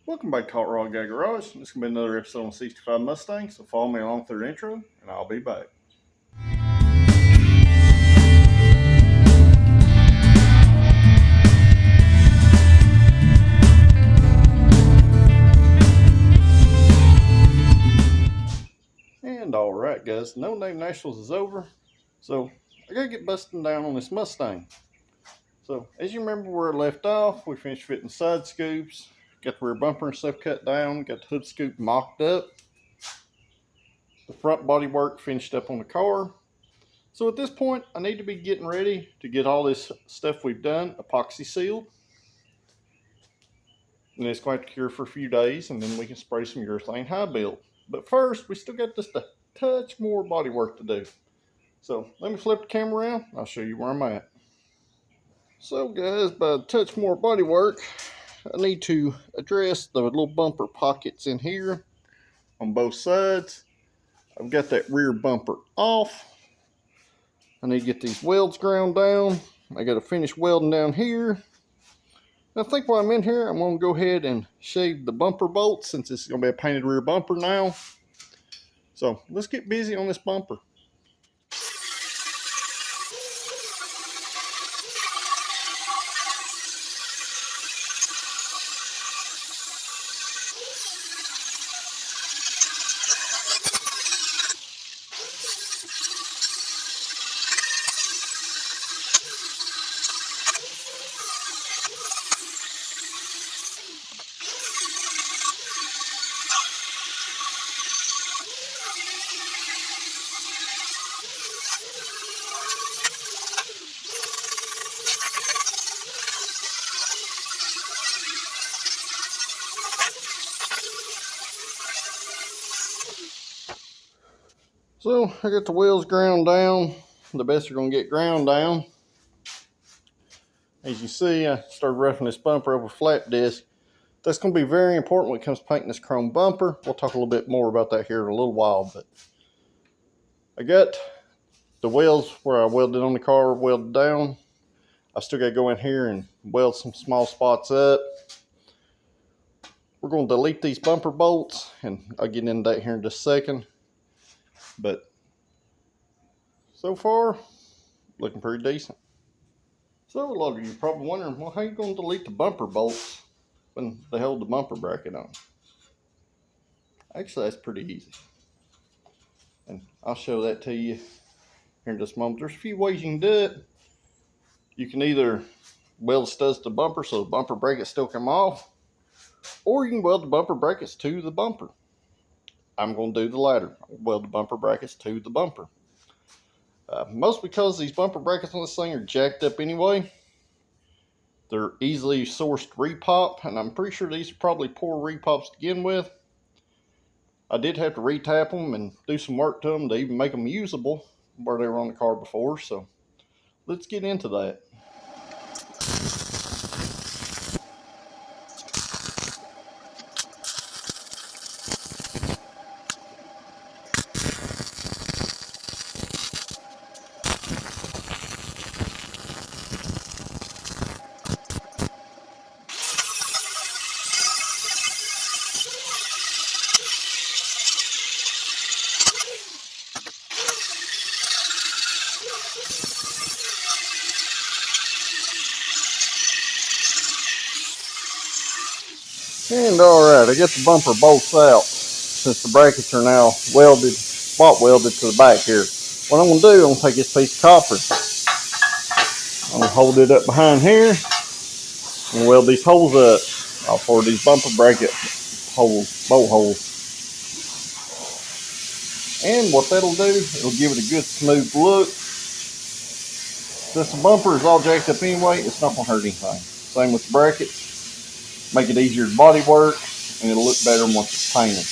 Welcome back to Hot Rod Guy Garage. This is going to be another episode on 65 Mustang, so follow me along through the intro, and I'll be back. And alright guys, No Name Nationals is over, so I got to get busting down on this Mustang. So as you remember where I left off, we finished fitting side scoops, got the rear bumper and stuff cut down, got the hood scoop mocked up. The front body work finished up on the car. So at this point, I need to be getting ready to get all this stuff we've done epoxy sealed. And it's going to cure for a few days, and then we can spray some urethane high build. But first, we still got just a touch more body work to do. So let me flip the camera around, I'll show you where I'm at. So guys, by a touch more body work, I need to address the little bumper pockets in here on both sides. I've got that rear bumper off. I need to get these welds ground down. I got to finish welding down here. I think while I'm in here, I'm going to go ahead and shave the bumper bolts since it's going to be a painted rear bumper now. So let's get busy on this bumper. So I got the wheels ground down, the best they're going to get ground down. As you see, I started roughing this bumper over flat disc. That's going to be very important when it comes to painting this chrome bumper. We'll talk a little bit more about that here in a little while. But I got the welds where I welded on the car welded down. I still got to go in here and weld some small spots up. We're going to delete these bumper bolts, and I'll get into that here in just a second. But so far, looking pretty decent. So a lot of you are probably wondering, well, how are you going to delete the bumper bolts when they hold the bumper bracket on? Actually, that's pretty easy. And I'll show that to you here in just a moment. There's a few ways you can do it. You can either weld studs to the bumper so the bumper brackets still come off, or you can weld the bumper brackets to the bumper. I'm going to do the latter. Weld the bumper brackets to the bumper. Most because these bumper brackets on this thing are jacked up anyway. They're easily sourced repop, and I'm pretty sure these are probably poor repops to begin with. I did have to retap them and do some work to them to even make them usable where they were on the car before. So let's get into that. And alright, I get the bumper bolts out since the brackets are now welded, spot welded to the back here. What I'm going to do, I'm going to take this piece of copper, I'm going to hold it up behind here and weld these holes up for these bumper bracket holes, bolt holes. And what that'll do, it'll give it a good smooth look. Since the bumper is all jacked up anyway, it's not going to hurt anything. Same with the brackets. Make it easier to body work, and it'll look better once it's painted.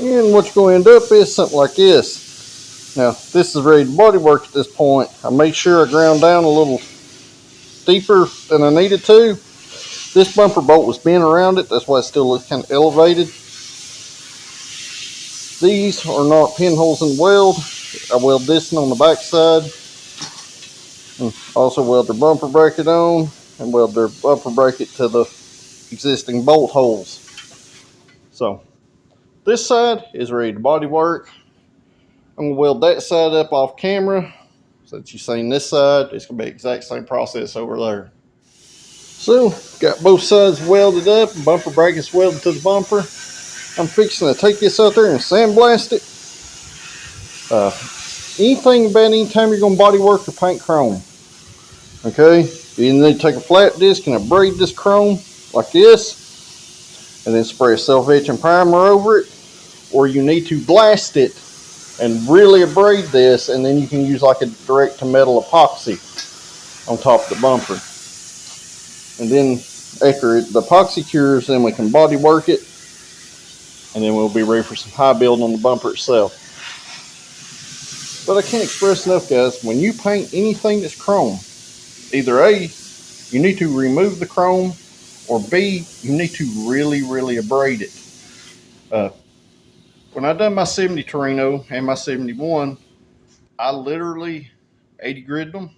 And what you're going to end up is something like this. Now, this is ready to bodywork at this point. I made sure I ground down a little deeper than I needed to. This bumper bolt was bent around it. That's why it still looks kind of elevated. These are not pinholes in the weld. I weld this one on the back side. And also weld their bumper bracket on and weld their bumper bracket to the existing bolt holes. So this side is ready to body work. I'm going to weld that side up off camera. So that you've seen this side, it's going to be the exact same process over there. So, got both sides welded up, bumper brackets welded to the bumper. I'm fixing to take this out there and sandblast it. Anything about any time you're going to body work or paint chrome. Okay, you need to take a flat disc and abrade this chrome like this, and then spray a self-etching primer over it, or you need to blast it and really abrade this, and then you can use like a direct to metal epoxy on top of the bumper. And then after the epoxy cures, then we can body work it, and then we'll be ready for some high build on the bumper itself. But I can't express enough, guys, when you paint anything that's chrome, either A, you need to remove the chrome, or B, you need to really, really abrade it. When I done my 70 Torino and my 71, I literally 80 gritted them,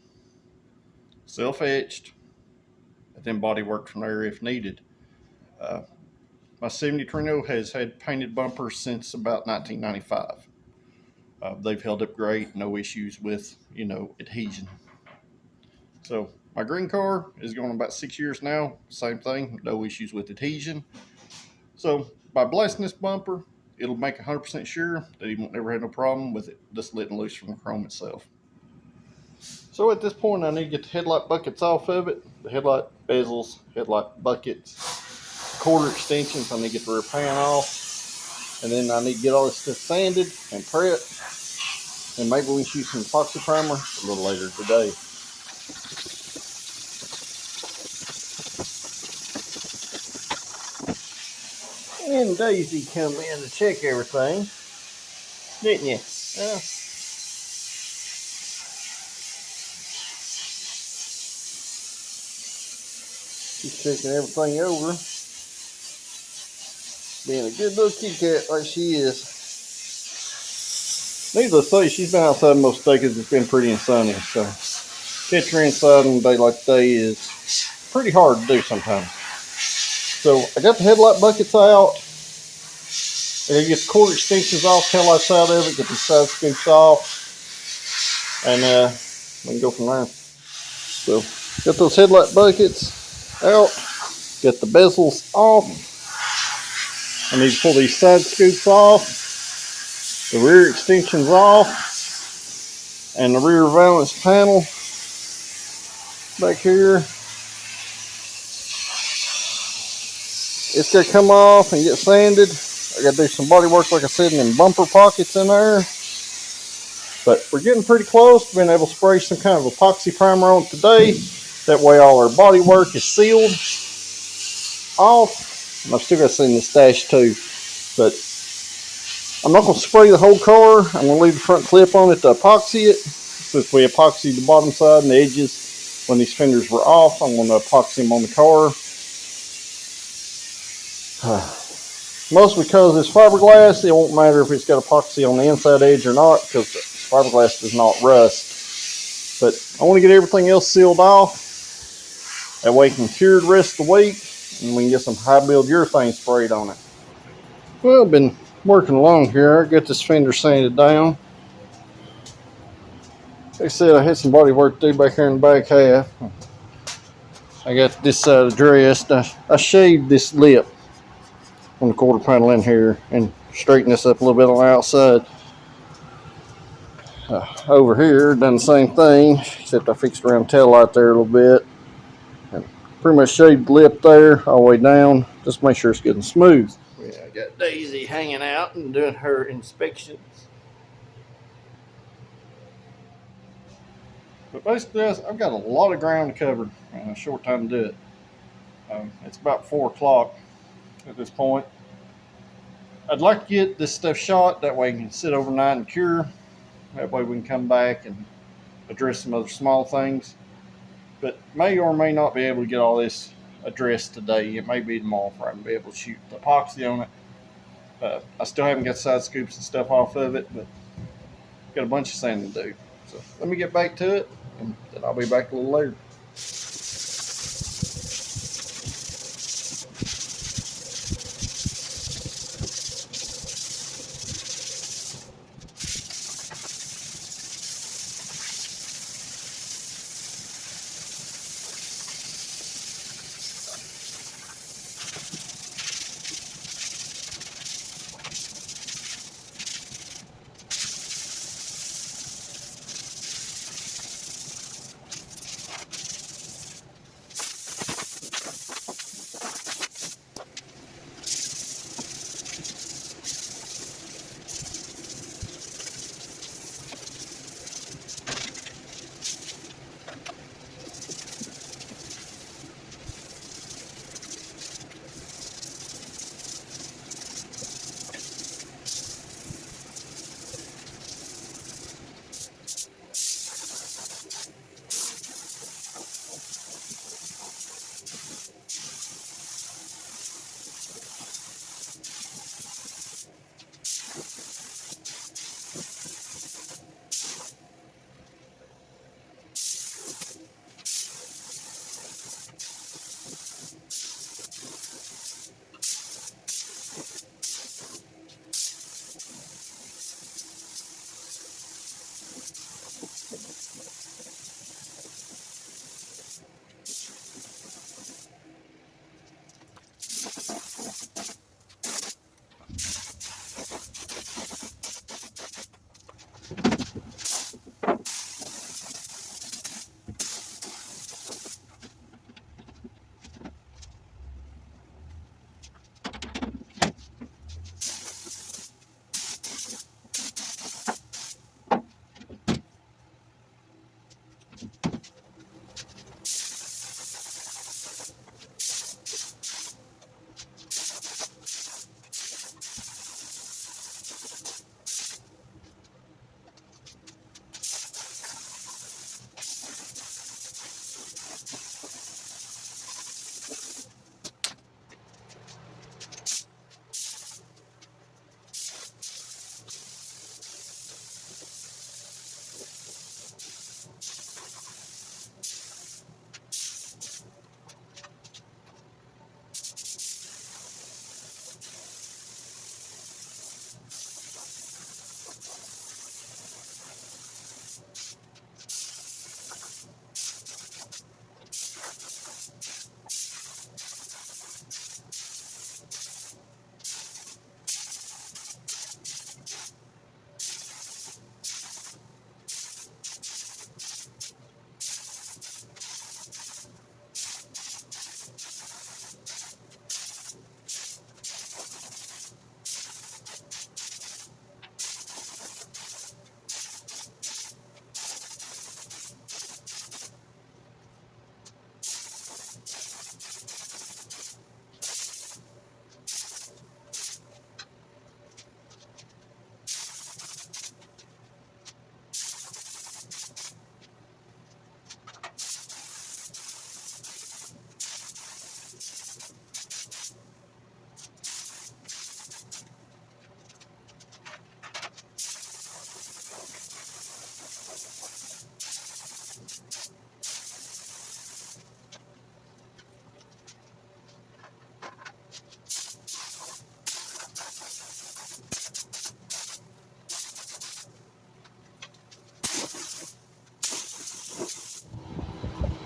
self-etched, and then body worked from there if needed. My 70 Torino has had painted bumpers since about 1995. They've held up great, no issues with, adhesion. So my green car is going about 6 years now, same thing, no issues with adhesion. So by blasting this bumper, it'll make 100% sure that he won't never have no problem with it just letting loose from the chrome itself. So at this point, I need to get the headlight buckets off of it, the headlight bezels, headlight buckets, quarter extensions. I need to get the rear pan off, and then I need to get all this stuff sanded and prepped, and maybe we can shoot some epoxy primer a little later today. And Daisy come in to check everything, didn't you? She's checking everything over, being a good little kitty cat like she is. Needless to say, she's been outside most of the day because it's been pretty and sunny. So catch her inside on a day like today is pretty hard to do sometimes. So I got the headlight buckets out. I gotta get the quarter extensions off, taillights out of it, get the side scoops off, and we can go from there. So got those headlight buckets out, get the bezels off. I need to pull these side scoops off, the rear extensions off, and the rear valance panel back here. It's gonna come off and get sanded. I gotta do some body work, like I said, in them bumper pockets in there. But we're getting pretty close to being able to spray some kind of epoxy primer on it today. That way all our body work is sealed off. And I've still got to in the stash too. But I'm not going to spray the whole car. I'm going to leave the front clip on it to epoxy it. Since we epoxied the bottom side and the edges when these fenders were off, I'm going to epoxy them on the car. Mostly because it's fiberglass, it won't matter if it's got epoxy on the inside edge or not, because fiberglass does not rust. But I want to get everything else sealed off. That way it can cure the rest of the week, and we can get some high build urethane sprayed on it. Well, I've been working along here. I got this fender sanded down. Like I said, I had some body work to do back here in the back half. I got this side addressed. I shaved this lip on the quarter panel in here and straighten this up a little bit on the outside. Over here, done the same thing, except I fixed around the tail light there a little bit. And pretty much shaved the lip there all the way down, just to make sure it's good and smooth. Yeah, I got Daisy hanging out and doing her inspections. But basically, I've got a lot of ground to cover in a short time to do it. It's about 4 o'clock at this point. I'd like to get this stuff shot, that way it can sit overnight and cure. That way we can come back and address some other small things. But may or may not be able to get all this addressed today. It may be tomorrow before I can be able to shoot the epoxy on it. I still haven't got side scoops and stuff off of it, but got a bunch of sanding to do. So let me get back to it, and then I'll be back a little later.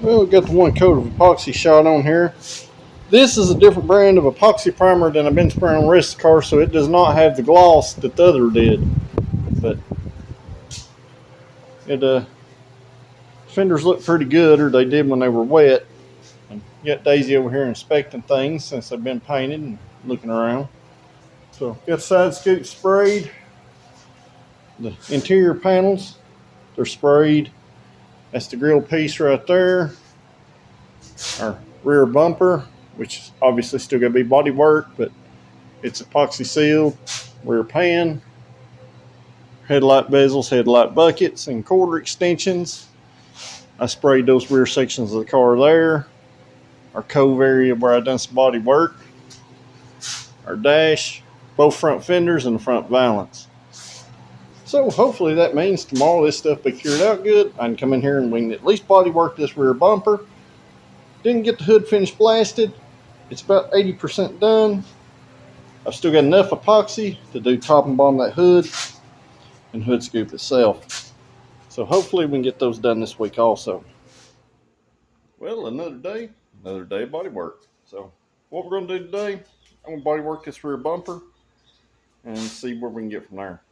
Well, we got the one coat of epoxy shot on here. This is a different brand of epoxy primer than I've been spraying on the rest of the car, so it does not have the gloss that the other did. But fenders look pretty good, or they did when they were wet. And got Daisy over here inspecting things since they've been painted and looking around. So got side scoop sprayed. The interior panels, they're sprayed. That's the grill piece right there. Our rear bumper, which obviously still got to be body work, but It's epoxy sealed. Rear pan, headlight bezels, headlight buckets, and quarter extensions. I sprayed those rear sections of the car there. Our cove area where I done some body work. Our dash, both front fenders, and the front valance. So hopefully that means tomorrow this stuff be cured out good. I can come in here and we can at least body work this rear bumper. Didn't get the hood finished blasted. It's about 80% done. I've still got enough epoxy to do top and bottom of that hood and hood scoop itself. So hopefully we can get those done this week also. Well, another day of body work. So what we're going to do today, I'm going to body work this rear bumper and see where we can get from there.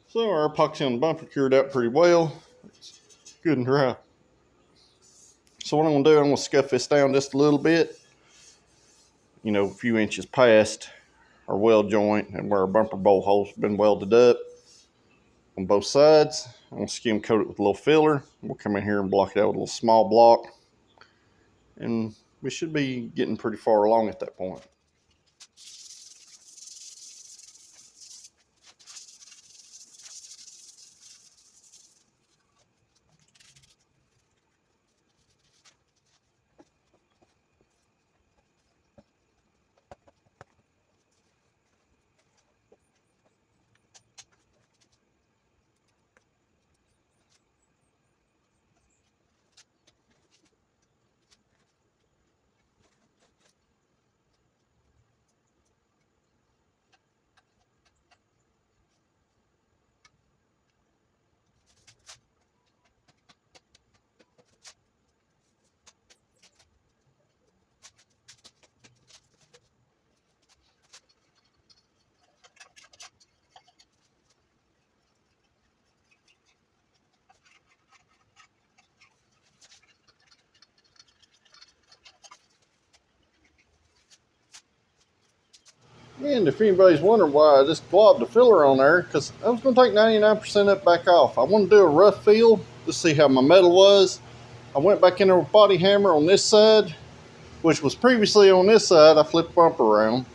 So our epoxy on the bumper cured out pretty well. It's good and dry. So what I'm going to do, I'm going to scuff this down just a little bit. You know, a few inches past our weld joint and where our bumper bolt holes have been welded up on both sides. I'm going to skim coat it with a little filler. We'll come in here and block it out with a little small block. And we should be getting pretty far along at that point. And if anybody's wondering why I just globbed the filler on there, because I was going to take 99% up back off. I want to do a rough feel to see how my metal was. I went back in there with body hammer on this side, which was previously on this side. I flipped the bumper around.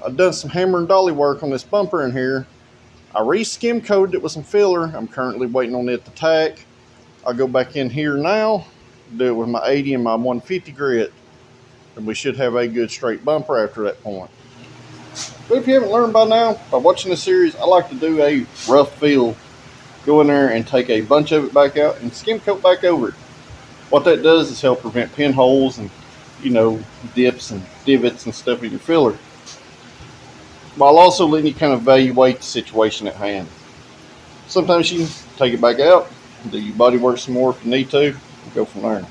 I've done some hammer and dolly work on this bumper in here. I re-skim coated it with some filler. I'm currently waiting on it to tack. I'll go back in here now, do it with my 80 and my 150 grit, and we should have a good straight bumper after that point. But if you haven't learned by now, by watching this series, I like to do a rough feel. Go in there and take a bunch of it back out and skim coat back over it. What that does is help prevent pinholes and, you know, dips and divots and stuff in your filler, while also letting you kind of evaluate the situation at hand. Sometimes you can take it back out, do your body work some more if you need to, and go from there.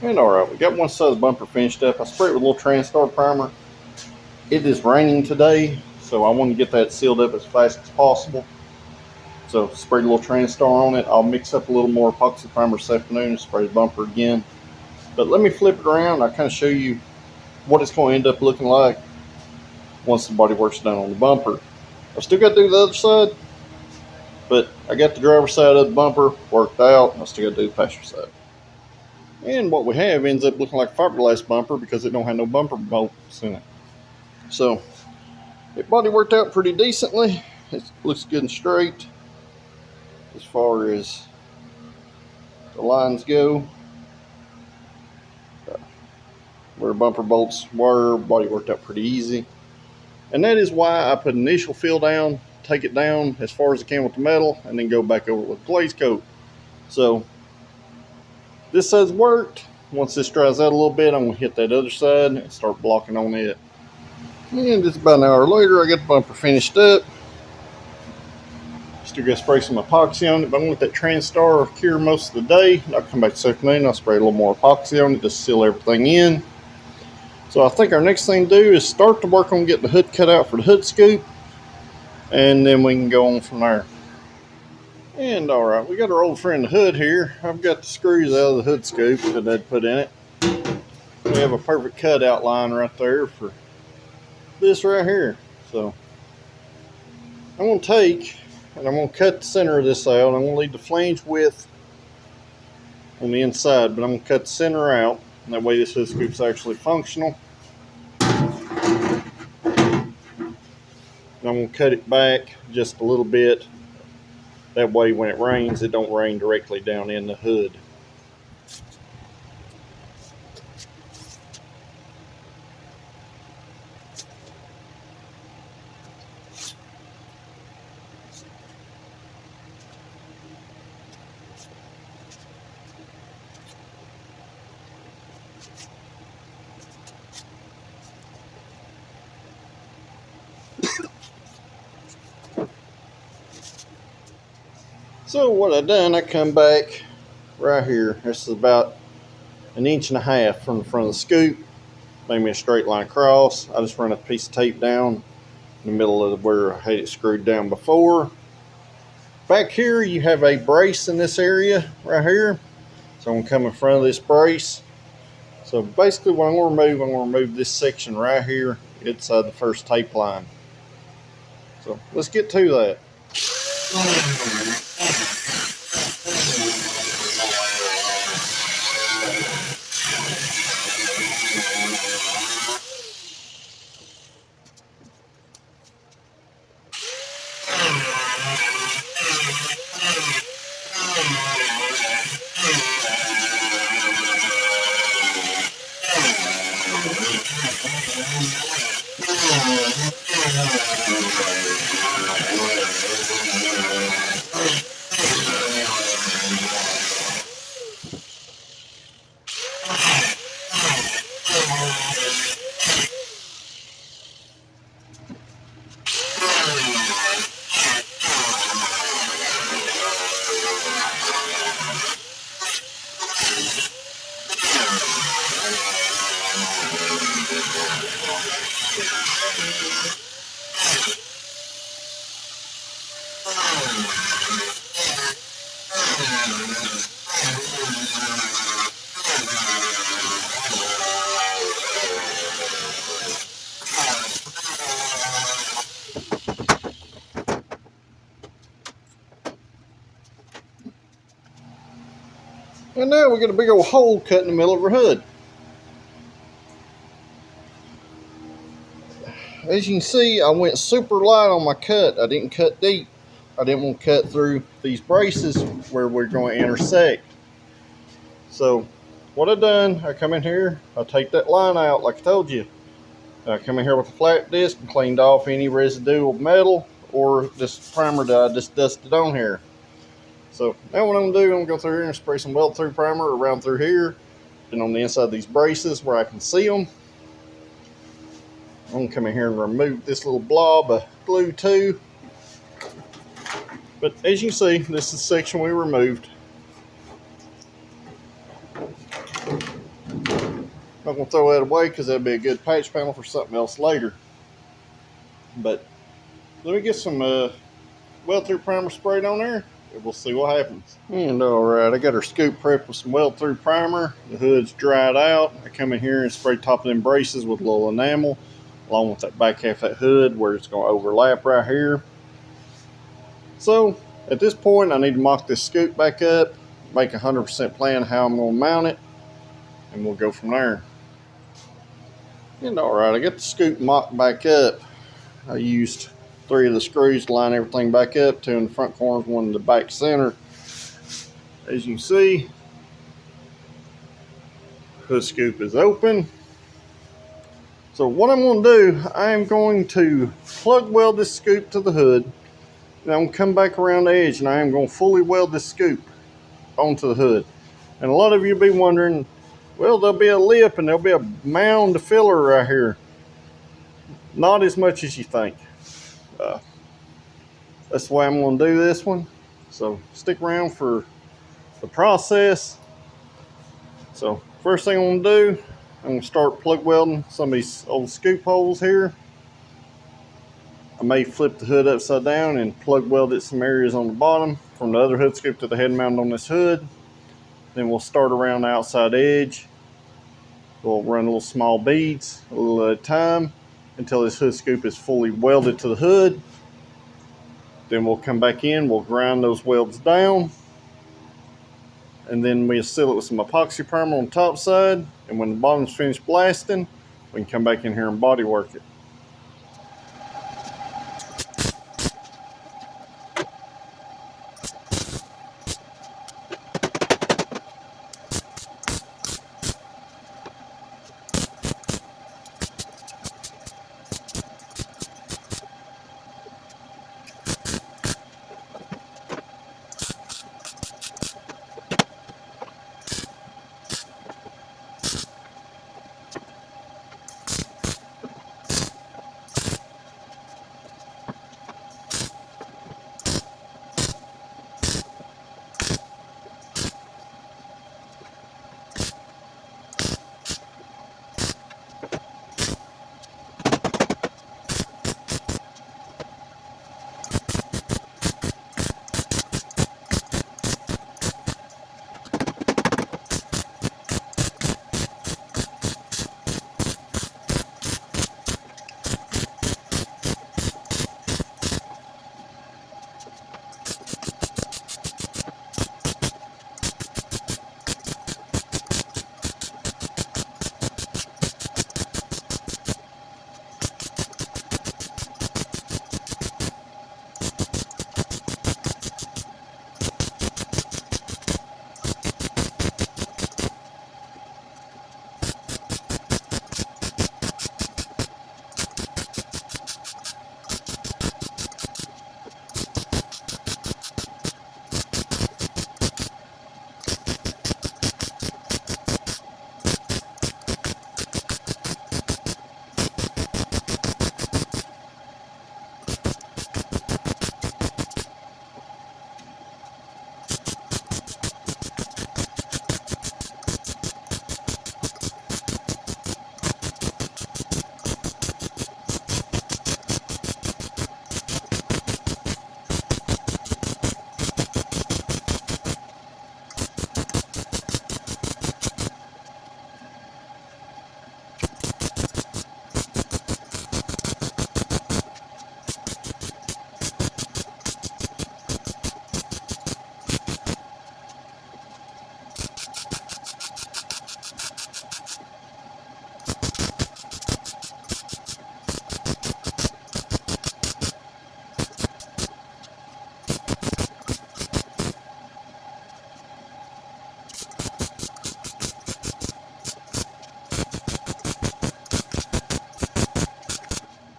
And alright, we got one side of the bumper finished up. I sprayed it with a little TranStar primer. It is raining today, so I want to get that sealed up as fast as possible. So sprayed a little Transtar on it. I'll mix up a little more epoxy primer this afternoon and spray the bumper again. But let me flip it around. I'll kind of show you what it's going to end up looking like once the bodywork's done on the bumper. I still got to do the other side, but I got the driver's side of the bumper worked out. I still got to do the passenger side. And what we have ends up looking like a fiberglass bumper because it don't have no bumper bolts in it. So it body worked out pretty decently. It looks good and straight as far as the lines go. Where bumper bolts were, body worked out pretty easy. And that is why I put initial fill down, take it down as far as I can with the metal, and then go back over with glaze coat. So this side's worked. Once this dries out a little bit, I'm going to hit that other side and start blocking on it. And just about an hour later, I got the bumper finished up. Still got to spray some epoxy on it, but I'm going to let that Transtar cure most of the day. I'll come back this afternoon, I'll spray a little more epoxy on it just to seal everything in. So I think our next thing to do is start to work on getting the hood cut out for the hood scoop, and then we can go on from there. And alright, we got our old friend the hood here. I've got the screws out of the hood scoop that I'd put in it. We have a perfect cut outline right there for this right here. So I'm going to take and I'm going to cut the center of this out. I'm going to leave the flange width on the inside, but I'm going to cut the center out, and that way this hood scoop's actually functional. And I'm going to cut it back just a little bit. That way when it rains, it don't rain directly down in the hood. So what I done, I come back right here. This is about 1.5 inches from the front of the scoop. Made me a straight line across. I just run a piece of tape down in the middle of where I had it screwed down before. Back here you have a brace in this area right here. So I'm going to come in front of this brace. So basically what I'm going to remove this section right here inside the first tape line. So let's get to that. And now we got a big old hole cut in the middle of her hood. As you can see, I went super light on my cut. I didn't cut deep. I didn't want to cut through these braces where we're going to intersect. So what I done, I come in here, I take that line out like I told you. I come in here with a flat disc and cleaned off any residual metal or this primer that I just dusted on here. So now what I'm going to do, I'm going to go through here and spray some weld through primer around through here and on the inside of these braces where I can see them. I'm going to come in here and remove this little blob of glue too. But as you can see, this is the section we removed. I'm not going to throw that away because that'll be a good patch panel for something else later. But let me get some weld through primer sprayed on there, and we'll see what happens. And alright, I got her scoop prepped with some weld through primer. The hood's dried out. I come in here and spray top of them braces with a little enamel, along with that back half of that hood where it's going to overlap right here. So at this point, I need to mock this scoop back up, make a 100% plan how I'm going to mount it, and we'll go from there. And alright, I got the scoop mocked back up. I used 3 of the screws to line everything back up, 2 in the front corners, 1 in the back center. As you can see, hood scoop is open. So what I'm going to do, I am going to plug weld this scoop to the hood, and I'm going to come back around the edge, and I am going to fully weld this scoop onto the hood. And a lot of you will be wondering, well, there'll be a lip and there'll be a mound of filler right here. Not as much as you think. That's the way I'm going to do this one. So stick around for the process. So first thing I'm going to do, I'm going to start plug welding some of these old scoop holes here. I may flip the hood upside down and plug weld it some areas on the bottom from the other hood scoop to the head mount on this hood. Then we'll start around the outside edge. We'll run little small beads a little at a time until this hood scoop is fully welded to the hood. Then we'll come back in, we'll grind those welds down, and then we'll seal it with some epoxy primer on the top side. And when the bottom's finished blasting, we can come back in here and body work it.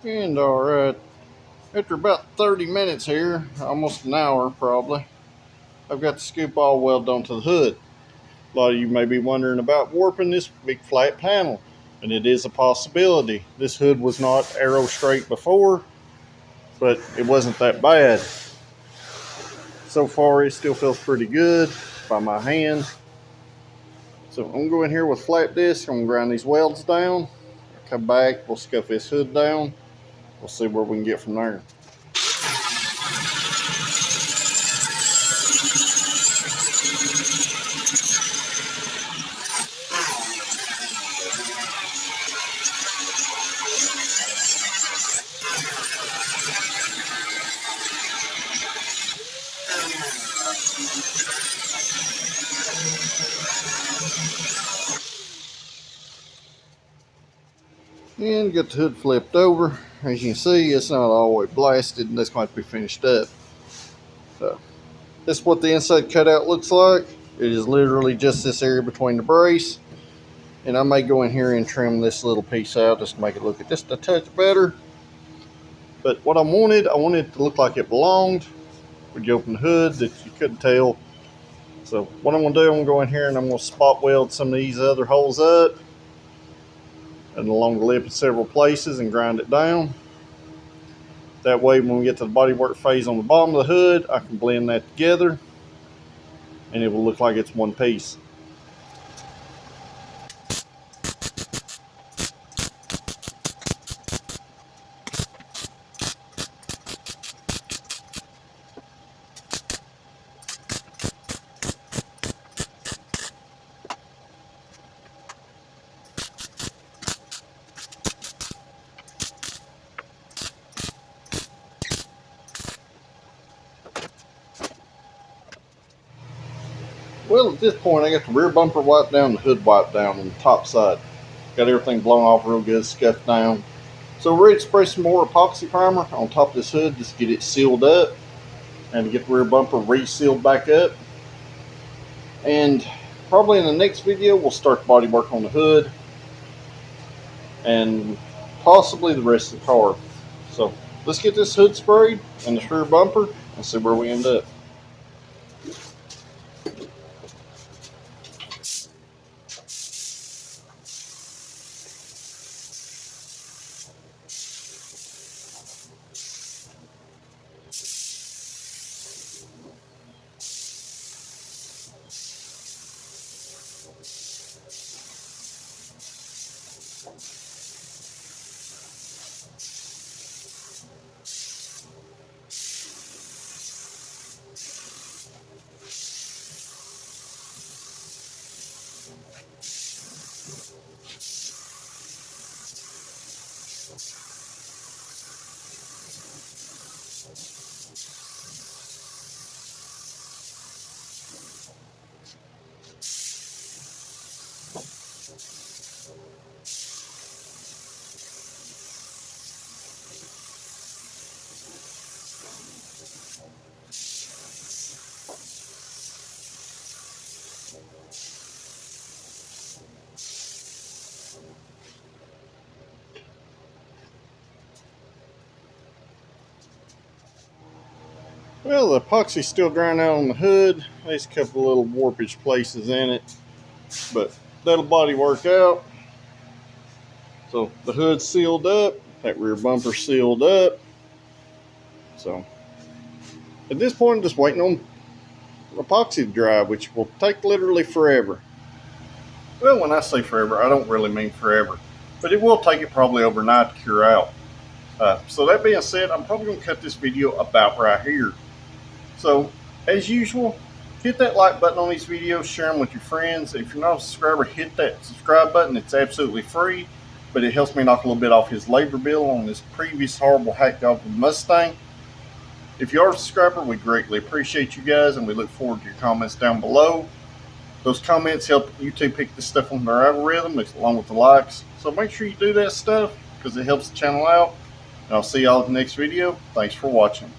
And alright, after about 30 minutes here, almost an hour probably, I've got the scoop all welded onto the hood. A lot of you may be wondering about warping this big flat panel, and it is a possibility. This hood was not arrow straight before, but it wasn't that bad. So far it still feels pretty good by my hand. So I'm going to go in here with flat disc, I'm going to grind these welds down, come back, we'll scuff this hood down, we'll see where we can get from there. And get the hood flipped over. As you can see, it's not all the way blasted, and that's going to be finished up. So this is what the inside cutout looks like. It is literally just this area between the brace. And I may go in here and trim this little piece out just to make it look just a touch better. But what I wanted it to look like it belonged. When you open the hood, that you couldn't tell. So what I'm going to do, I'm going to go in here and I'm going to spot weld some of these other holes up and along the lip in several places and grind it down. That way when we get to the bodywork phase on the bottom of the hood, I can blend that together and it will look like it's one piece. Well, at this point, I got the rear bumper wiped down, the hood wiped down on the top side. Got everything blown off real good, scuffed down. So we're ready to spray some more epoxy primer on top of this hood just to get it sealed up and to get the rear bumper re-sealed back up. And probably in the next video, we'll start the body work on the hood and possibly the rest of the car. So let's get this hood sprayed and the rear bumper and see where we end up. Well, the epoxy's still drying out on the hood. There's a couple of little warpage places in it, but that'll body work out. So the hood's sealed up, that rear bumper's sealed up. So at this point, I'm just waiting on epoxy to dry, which will take literally forever. Well, when I say forever, I don't really mean forever, but it will take it probably overnight to cure out. So that being said, I'm probably going to cut this video about right here. So, as usual, hit that like button on these videos, share them with your friends. If you're not a subscriber, hit that subscribe button. It's absolutely free, but it helps me knock a little bit off his labor bill on this previous horrible hack job with Mustang. If you are a subscriber, we greatly appreciate you guys, and we look forward to your comments down below. Those comments help YouTube pick this stuff on their algorithm, along with the likes. So make sure you do that stuff, because it helps the channel out. And I'll see y'all in the next video. Thanks for watching.